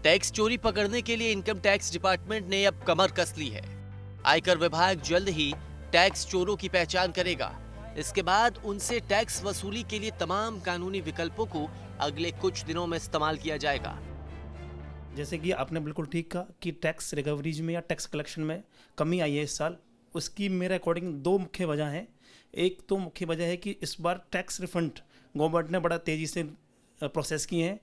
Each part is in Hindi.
टैक्स चोरी पकड़ने के लिए इनकम टैक्स डिपार्टमेंट ने अब कमर कस ली है। आयकर विभाग जल्द ही टैक्स चोरों की पहचान करेगा। इसके बाद उनसे टैक्स वसूली के लिए तमाम कानूनी विकल्पों को अगले कुछ दिनों में इस्तेमाल किया जाएगा। जैसे कि आपने बिल्कुल ठीक कहा कि टैक्स रिकवरीज में या टैक्स कलेक्शन में कमी आई है इस साल। उसकी मेरे अकॉर्डिंग दो मुख्य वजह हैं। एक तो मुख्य वजह है कि इस बार टैक्स रिफंड गवर्नमेंट ने बड़ा तेज़ी से प्रोसेस किए हैं,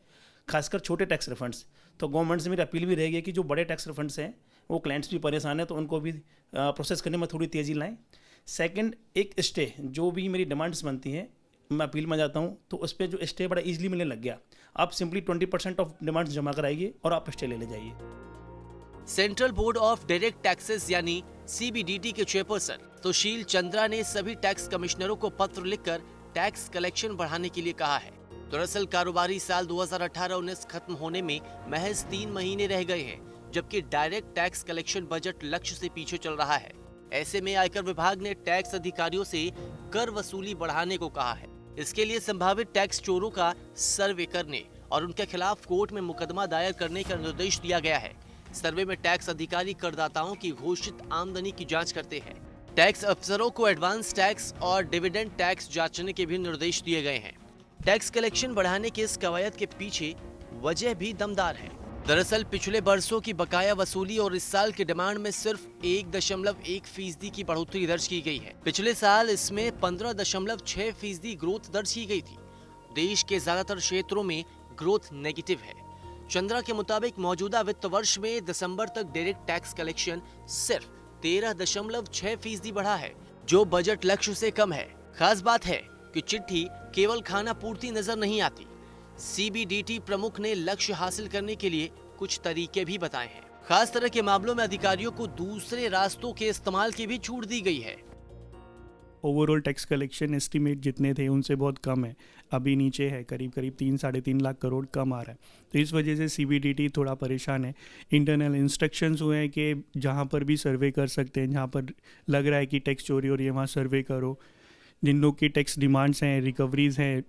खासकर छोटे टैक्स रिफंड्स। तो गवर्नमेंट से मेरी अपील भी रहेगी कि जो बड़े टैक्स रिफंड्स हैं वो क्लाइंट्स भी परेशान हैं, तो उनको भी प्रोसेस करने में थोड़ी तेज़ी लाएं। सेकंड, एक स्टे जो भी मेरी डिमांड्स बनती हैं, मैं अपील में जाता हूँ तो उस पर जो स्टे बड़ा इजीली मिलने लग गया। आप सिंपली 20% ऑफ डिमांड्स जमा कराइए और आप स्टे ले जाइए। Central board of direct taxes यानी सीबीडीटी के चेयरपर्सन सुशील चंद्रा ने सभी टैक्स कमिश्नरों को पत्र लिखकर टैक्स कलेक्शन बढ़ाने के लिए कहा है। दरअसल कारोबारी साल 2018-19 खत्म होने में महज 3 महीने रह गए हैं, जबकि डायरेक्ट टैक्स कलेक्शन बजट लक्ष्य से पीछे चल रहा है। ऐसे में आयकर विभाग ने टैक्स अधिकारियों से कर वसूली बढ़ाने को कहा है। इसके लिए संभावित टैक्स चोरों का सर्वे करने और उनके खिलाफ कोर्ट में मुकदमा दायर करने का निर्देश दिया गया है। सर्वे में टैक्स अधिकारी करदाताओं की घोषित आमदनी की जांच करते हैं। टैक्स अफसरों को एडवांस टैक्स और डिविडेंड टैक्स जांचने के भी निर्देश दिए गए हैं। टैक्स कलेक्शन बढ़ाने की इस कवायद के पीछे वजह भी दमदार है। दरअसल पिछले बरसों की बकाया वसूली और इस साल की डिमांड में सिर्फ 1.1% की बढ़ोतरी दर्ज की गई है। पिछले साल इसमें 15.6% ग्रोथ दर्ज की गई थी। देश के ज्यादातर क्षेत्रों में ग्रोथ नेगेटिव है। चंद्रा के मुताबिक मौजूदा वित्त वर्ष में दिसंबर तक डायरेक्ट टैक्स कलेक्शन सिर्फ 13.6% बढ़ा है, जो बजट लक्ष्य से कम है। खास बात है कि चिट्ठी केवल खाना पूर्ति नजर नहीं आती। सीबीडीटी प्रमुख ने लक्ष्य हासिल करने के लिए कुछ तरीके भी बताए हैं। खास तरह के मामलों में अधिकारियों को दूसरे रास्तों के इस्तेमाल की भी छूट दी गई है। ओवरऑल टैक्स कलेक्शन एस्टीमेट जितने थे उनसे बहुत कम है, अभी नीचे है, करीब 3-3.5 लाख करोड़ कम आ रहा है। तो इस वजह से सीबीडीटी थोड़ा परेशान है। इंटरनल इंस्ट्रक्शंस हुए हैं कि जहाँ पर भी सर्वे कर सकते हैं, जहाँ पर लग रहा है कि टैक्स चोरी हो रही है वहाँ सर्वे करो। जिन लोग की टैक्स डिमांड्स हैं, रिकवरीज हैं,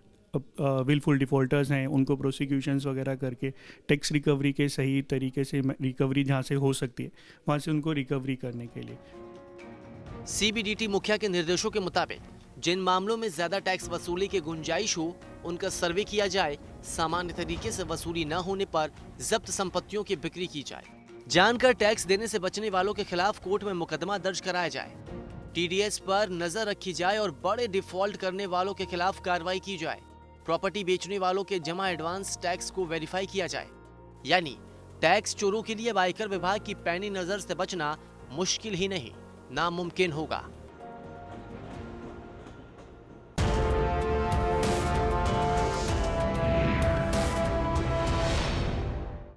विलफुल डिफ़ॉल्टर्स हैं, उनको प्रोसिक्यूशंस वगैरह करके टैक्स रिकवरी के सही तरीके से रिकवरी जहाँ से हो सकती है वहाँ से उनको रिकवरी करने के लिए। सीबीडीटी मुखिया के निर्देशों के मुताबिक जिन मामलों में ज्यादा टैक्स वसूली की गुंजाइश हो उनका सर्वे किया जाए। सामान्य तरीके से वसूली न होने पर जब्त संपत्तियों की बिक्री की जाए। जानकर टैक्स देने से बचने वालों के खिलाफ कोर्ट में मुकदमा दर्ज कराया जाए। टीडीएस पर नजर रखी जाए और बड़े डिफॉल्ट करने वालों के खिलाफ कार्रवाई की जाए। प्रॉपर्टी बेचने वालों के जमा एडवांस टैक्स को वेरीफाई किया जाए। यानी टैक्स चोरों के लिए आयकर विभाग की पैनी नजर से बचना मुश्किल ही नहीं, नामुमकिन होगा।